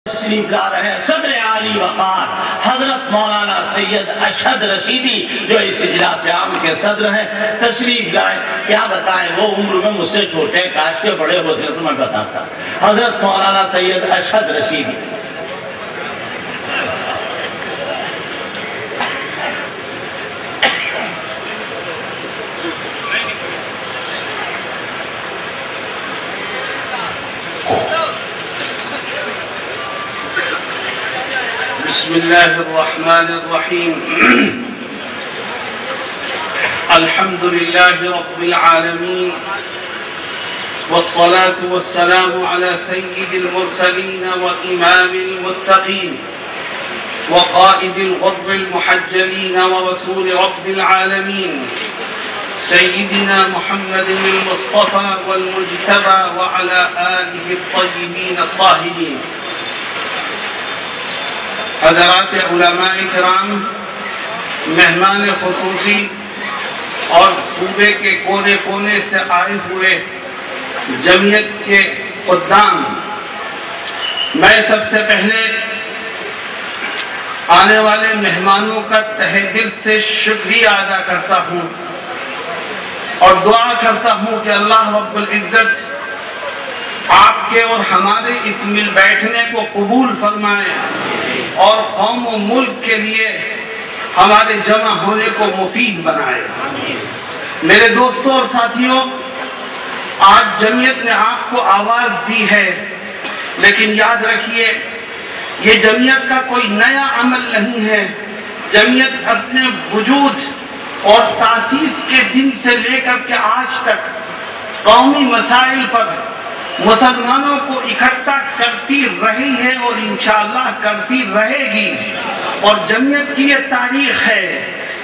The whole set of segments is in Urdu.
تشریف لا رہے ہیں صدر عالی وقار حضرت مولانا سید اشہد رشیدی جو اس اجلاس عام کے صدر ہیں، تشریف لائے۔ کیا بتائیں، وہ عمر میں مجھ سے چھوٹے، کاش کے بڑے ہوتے تو میں بتاتا۔ حضرت مولانا سید اشہد رشیدی۔ بسم الله الرحمن الرحيم الحمد لله رب العالمين والصلاة والسلام على سيد المرسلين وإمام المتقين وقائد الغر المحجلين ورسول رب العالمين سيدنا محمد المصطفى والمجتبى وعلى آله الطيبين الطاهرين۔ حضرات علماء کرام، مہمان خصوصی اور صوبے کے کونے کونے سے آئے ہوئے جمعیت کے خدام، میں سب سے پہلے آنے والے مہمانوں کا تہہ دل سے شکریہ ادا کرتا ہوں اور دعا کرتا ہوں کہ اللہ رب العزت آپ کے اور ہمارے اس مل بیٹھنے کو قبول فرمائے اور قوم و ملک کے لیے ہمارے جمع ہونے کو مفید بنائے۔ میرے دوستوں اور ساتھیوں، آج جمعیت نے آپ کو آواز دی ہے، لیکن یاد رکھیے یہ جمعیت کا کوئی نیا عمل نہیں ہے۔ جمعیت اپنے وجود اور تاسیس کے دن سے لے کر کے آج تک قومی مسائل پر مسلمانوں کو اکٹھا کرتی رہی ہے اور انشاءاللہ کرتی رہے گی۔ اور جمعیت کی یہ تاریخ ہے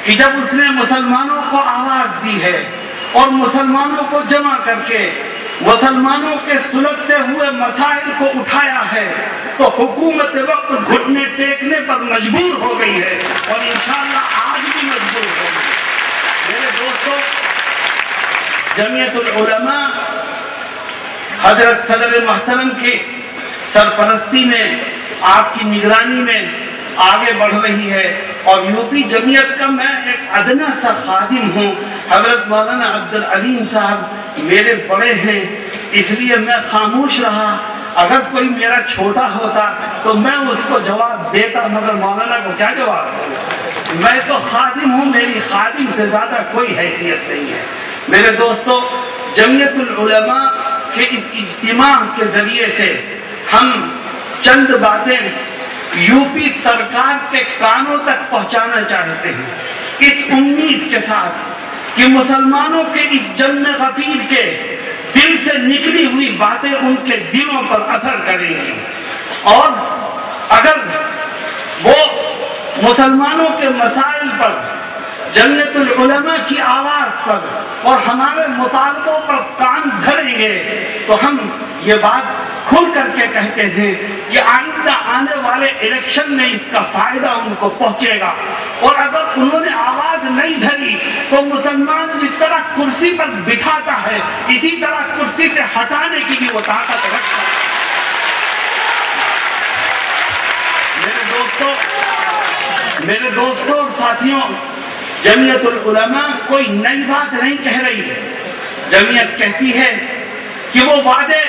کہ جب اس نے مسلمانوں کو آواز دی ہے اور مسلمانوں کو جمع کر کے مسلمانوں کے سلگتے ہوئے مسائل کو اٹھایا ہے تو حکومت وقت گھٹنے ٹیکنے پر مجبور ہو گئی ہے اور انشاءاللہ آج بھی مجبور ہوگی۔ میرے دوستوں، جمعیت العلماء حضرت صدر محترم کی سرپرستی میں، آپ کی نگرانی میں آگے بڑھ رہی ہے اور یوپی جمعیت کا میں ایک ادنا سا خادم ہوں۔ حضرت مولانا عبدالعلیم صاحب میرے بڑے ہیں، اس لیے میں خاموش رہا۔ اگر کوئی میرا چھوٹا ہوتا تو میں اس کو جواب دیتا، مگر مولانا کو کیا جواب دوں؟ میں تو خادم ہوں، میری خادم سے زیادہ کوئی حیثیت نہیں ہے۔ میرے دوستو، جمعیت العلماء کہ اس اجتماع کے ذریعے سے ہم چند باتیں یوپی سرکار کے کانوں تک پہنچانا چاہتے ہیں، اس امید کے ساتھ کہ مسلمانوں کے اس جن غفیر کے دل سے نکلی ہوئی باتیں ان کے دلوں پر اثر کریں گی اور اگر وہ مسلمانوں کے مسائل پر، جمعیت العلماء کی آواز پر اور ہمارے مطالبوں پر کان دھریں گے تو ہم یہ بات کھل کر کے کہتے ہیں کہ آئندہ آنے والے الیکشن میں اس کا فائدہ ان کو پہنچے گا۔ اور اگر انہوں نے آواز نہیں دھری تو مسلمان جس طرح کرسی پر بٹھاتا ہے، اسی طرح کرسی سے ہٹانے کی بھی وہ طاقت رکھتا ہے۔ میرے دوستوں اور ساتھیوں، جمعیت العلماء کوئی نئی بات نہیں کہہ رہی ہے۔ جمعیت کہتی ہے کہ وہ وعدے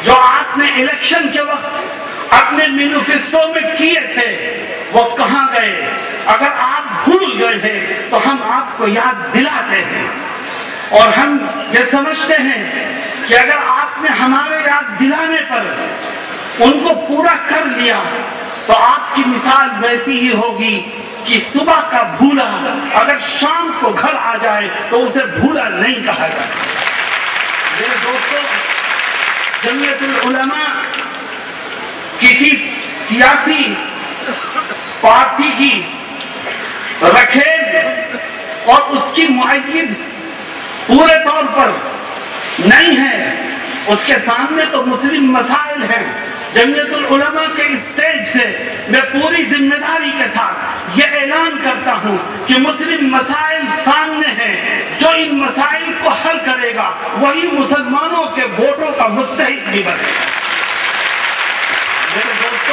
جو آپ نے الیکشن کے وقت اپنے مینیفیسٹو میں کیے تھے وہ کہاں گئے؟ اگر آپ بھول گئے ہیں تو ہم آپ کو یاد دلاتے ہیں اور ہم یہ سمجھتے ہیں کہ اگر آپ نے ہمارے یاد دلانے پر ان کو پورا کر لیا تو آپ کی مثال ویسی ہی ہوگی کہ صبح کا بھولا اگر شام کو گھر آ جائے تو اسے بھولا نہیں کہا جاتا۔ میرے دوستوں، جمعیت العلماء کسی سیاسی پارٹی کی رکھیل اور اس کی معید پورے طور پر نہیں ہے، اس کے سامنے تو مسلم مسائل ہیں۔ جمعیت العلماء کے اسٹیج سے میں پوری ذمہ داری کے ساتھ یہ اعلان کرتا ہوں کہ مسلم مسائل سامنے ہیں، جو ان مسائل کو حل کرے گا وہی مسلمانوں کے ووٹوں کا مستحق بھی بنے گا۔ میرے دوستوں،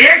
1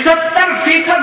70%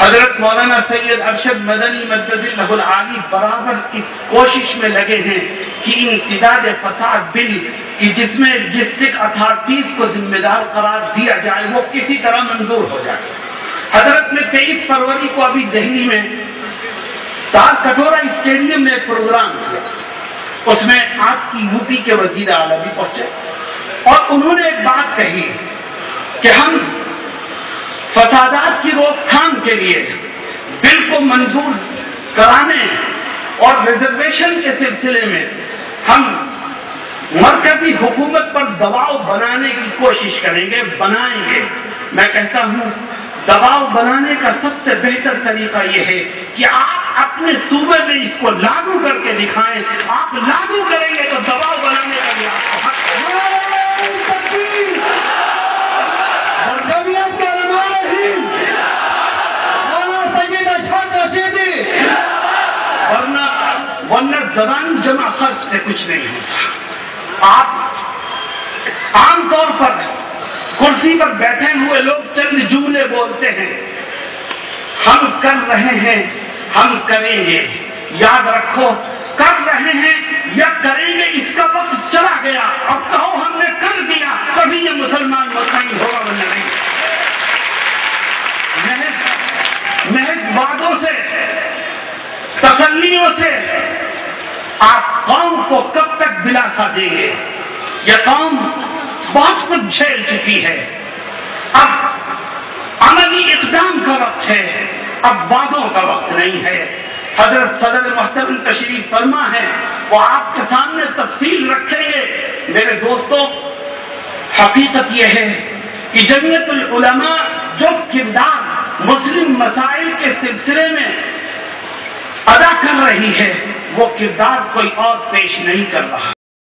حضرت مولانا سید ارشد مدنی مدد اللہ العالی برابر اس کوشش میں لگے ہیں کہ انسداد فساد بل کہ جس میں ڈسٹرکٹ اتھارٹیز کو ذمہ دار قرار دیا جائے وہ کسی طرح منظور ہو جائے۔ حضرت نے 23 فروری کو ابھی دہلی میں تال کٹورا اسٹیڈیم میں ایک پروگرام کیا، اس میں آپ کی یو پی کے وزیر اعلیٰ بھی پہنچے اور انہوں نے ایک بات کہی کہ ہم فسادات کی روک تھام کے لیے بل کو منظور کرانے اور ریزرویشن کے سلسلے میں ہم مرکزی حکومت پر دباؤ بنانے کی کوشش کریں گے، بنائیں گے۔ میں کہتا ہوں دباؤ بنانے کا سب سے بہتر طریقہ یہ ہے کہ آپ اپنے صوبے میں اس کو لاگو کر کے دکھائیں۔ آپ لاگو کریں گے تو دباؤ بنانے کا بھی آپ کو حق ہے۔ ورنہ زبانی جمع خرچ سے کچھ نہیں ہوتا۔ آپ عام طور پر کرسی پر بیٹھے ہوئے لوگ چند جملے بولتے ہیں، ہم کر رہے ہیں، ہم کریں گے۔ یاد رکھو، کر رہے ہیں یا کریں گے اس کا وقت چلا گیا، اب کہو ہم نے کر دیا، کبھی یہ مسلمان مطمئن ہوگا ورنہ نہیں۔ محض وعدوں سے، تسلیوں سے آپ قوم کو کب تک دلاسا دیں گے؟ یہ قوم بہت کچھ جھیل چکی ہے، اب عملی اقدام کا وقت ہے، اب وعدوں کا وقت نہیں ہے۔ حضرت صدر محترم تشریف فرما ہے، وہ آپ کے سامنے تفصیل رکھیں گے۔ میرے دوستوں، حقیقت یہ ہے کہ جمعیت العلماء جو کردار مسلم مسائل کے سلسلے میں ادا کر رہی ہے وہ کردار کوئی اور پیش نہیں کر رہا۔